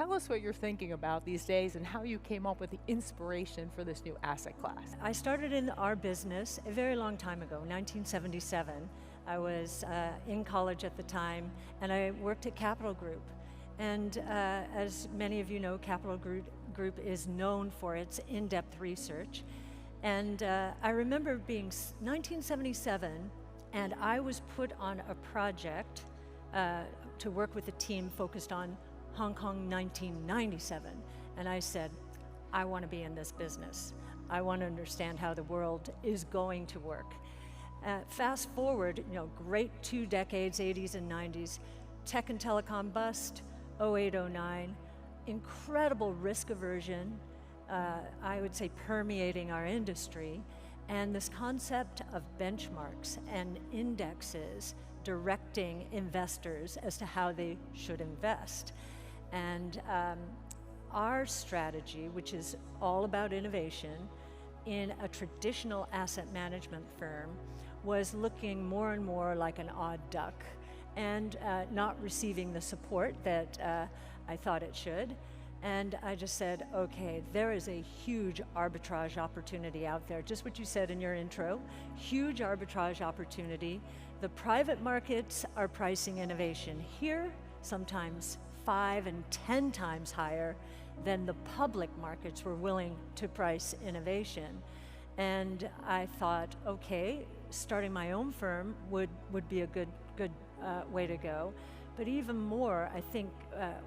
tell us what you're thinking about these days and how you came up with the inspiration for this new asset class. I started in our business a very long time ago, 1977. I was in college at the time, and I worked at Capital Group. And as many of you know, Capital Group is known for its in-depth research. And I remember being 1977, and I was put on a project to work with a team focused on Hong Kong 1997. And I said, I want to be in this business. I want to understand how the world is going to work. Fast forward, great 2 decades, 80s and 90s, tech and telecom bust, 08, 09, incredible risk aversion, I would say permeating our industry, and this concept of benchmarks and indexes directing investors as to how they should invest. And our strategy, which is all about innovation in a traditional asset management firm, was looking more and more like an odd duck and not receiving the support that I thought it should. And I just said, okay, there is a huge arbitrage opportunity out there. Just what you said in your intro, huge arbitrage opportunity. The private markets are pricing innovation here, sometimes 5 and 10 times higher than the public markets were willing to price innovation. And I thought, okay, starting my own firm would be a good way to go. But even more, I think,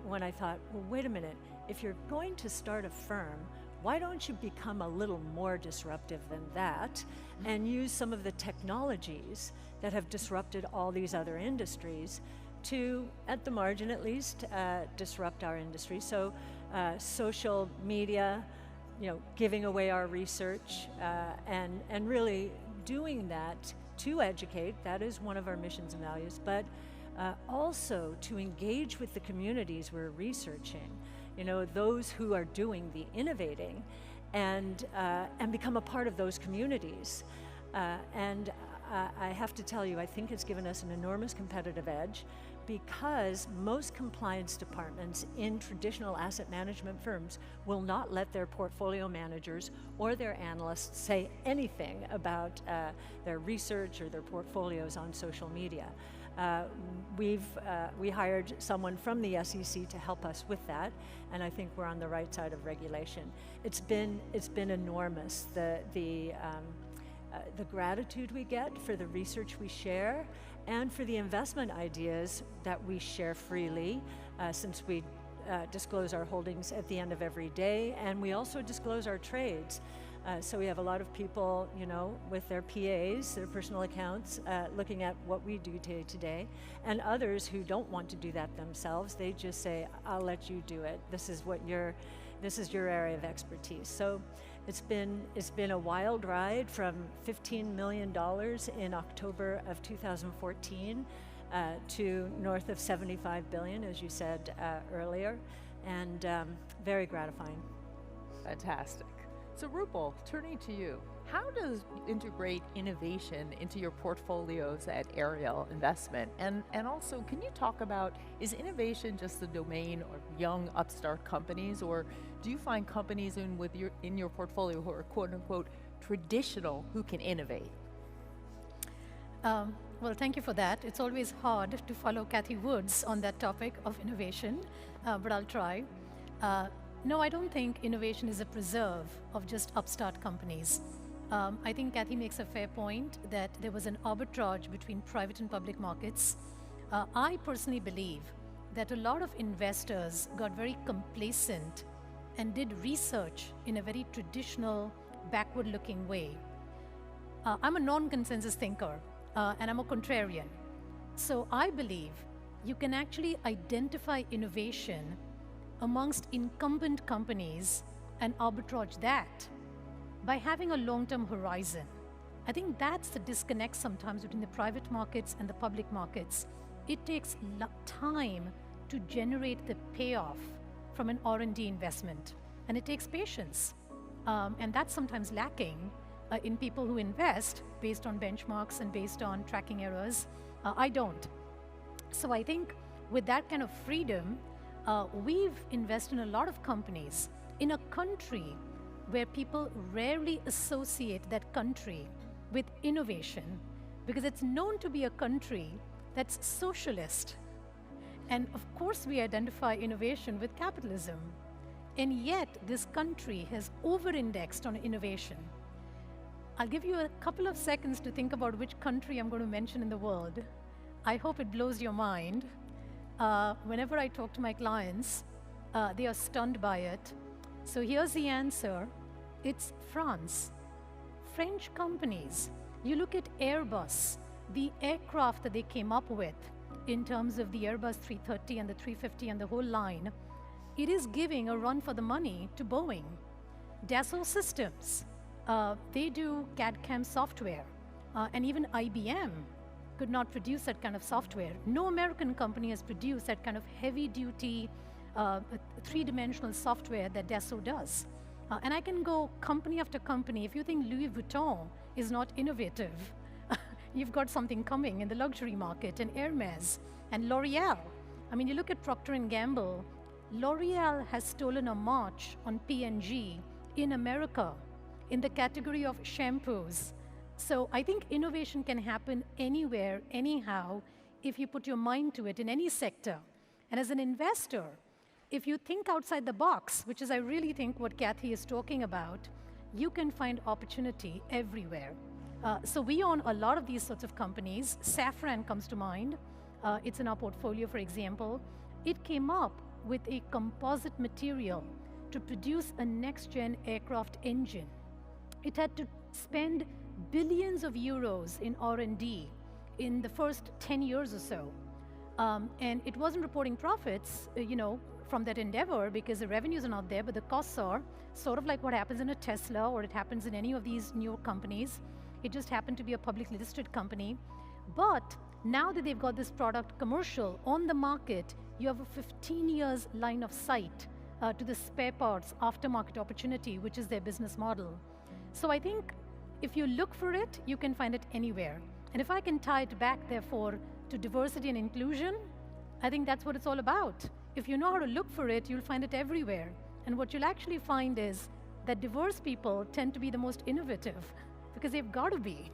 when I thought, well, wait a minute, if you're going to start a firm, why don't you become a little more disruptive than that and use some of the technologies that have disrupted all these other industries to, at the margin at least, disrupt our industry. So social media, giving away our research, and really doing that to educate. That is one of our missions and values, but also to engage with the communities we're researching, those who are doing the innovating, and become a part of those communities. And I have to tell you, I think it's given us an enormous competitive edge, because most compliance departments in traditional asset management firms will not let their portfolio managers or their analysts say anything about their research or their portfolios on social media. We hired someone from the SEC to help us with that, and I think we're on the right side of regulation. It's been enormous, the gratitude we get for the research we share and for the investment ideas that we share freely, since we disclose our holdings at the end of every day, and we also disclose our trades. So we have a lot of people, with their PAs, their personal accounts, looking at what we do day to day, and others who don't want to do that themselves. They just say, I'll let you do it. This is your area of expertise. So it's been a wild ride from $15 million in October of 2014 to north of $75 billion, as you said earlier, and very gratifying. Fantastic. So Rupal, turning to you, how does integrate innovation into your portfolios at ARK Investment? And also, can you talk about, is innovation just the domain of young upstart companies, or do you find companies in your portfolio who are quote unquote traditional who can innovate? Well, thank you for that. It's always hard to follow Cathie Woods on that topic of innovation, but I'll try. No, I don't think innovation is a preserve of just upstart companies. I think Cathie makes a fair point that there was an arbitrage between private and public markets. I personally believe that a lot of investors got very complacent and did research in a very traditional, backward-looking way. I'm a non-consensus thinker, and I'm a contrarian. So I believe you can actually identify innovation amongst incumbent companies and arbitrage that by having a long-term horizon. I think that's the disconnect sometimes between the private markets and the public markets. It takes time to generate the payoff from an R&D investment, and it takes patience. And that's sometimes lacking in people who invest based on benchmarks and based on tracking errors. I don't. So I think with that kind of freedom, we've invested in a lot of companies in a country where people rarely associate that country with innovation, because it's known to be a country that's socialist. And of course, we identify innovation with capitalism. And yet, this country has over-indexed on innovation. I'll give you a couple of seconds to think about which country I'm going to mention in the world. I hope it blows your mind. Whenever I talk to my clients, they are stunned by it. So here's the answer. It's France. French companies. You look at Airbus, the aircraft that they came up with in terms of the Airbus 330 and the 350 and the whole line, it is giving a run for the money to Boeing. Dassault Systems, they do CAD/CAM software, and even IBM could not produce that kind of software. No American company has produced that kind of heavy-duty, three-dimensional software that Dassault does. And I can go company after company. If you think Louis Vuitton is not innovative, you've got something coming in the luxury market, and Hermes, and L'Oreal. I mean, you look at Procter & Gamble, L'Oreal has stolen a march on P&G in America in the category of shampoos. So I think innovation can happen anywhere, anyhow, if you put your mind to it in any sector. And as an investor, if you think outside the box, which is I really think what Cathie is talking about, you can find opportunity everywhere. So we own a lot of these sorts of companies. Safran comes to mind. It's in our portfolio, for example. It came up with a composite material to produce a next-gen aircraft engine. It had to spend billions of euros in R&D in the first 10 years or so. And it wasn't reporting profits, from that endeavor because the revenues are not there, but the costs are, sort of like what happens in a Tesla or it happens in any of these new companies. It just happened to be a publicly listed company. But now that they've got this product commercial on the market, you have a 15 years line of sight to the spare parts aftermarket opportunity, which is their business model. So I think if you look for it, you can find it anywhere. And if I can tie it back, therefore, to diversity and inclusion, I think that's what it's all about. If you know how to look for it, you'll find it everywhere. And what you'll actually find is that diverse people tend to be the most innovative because they've got to be.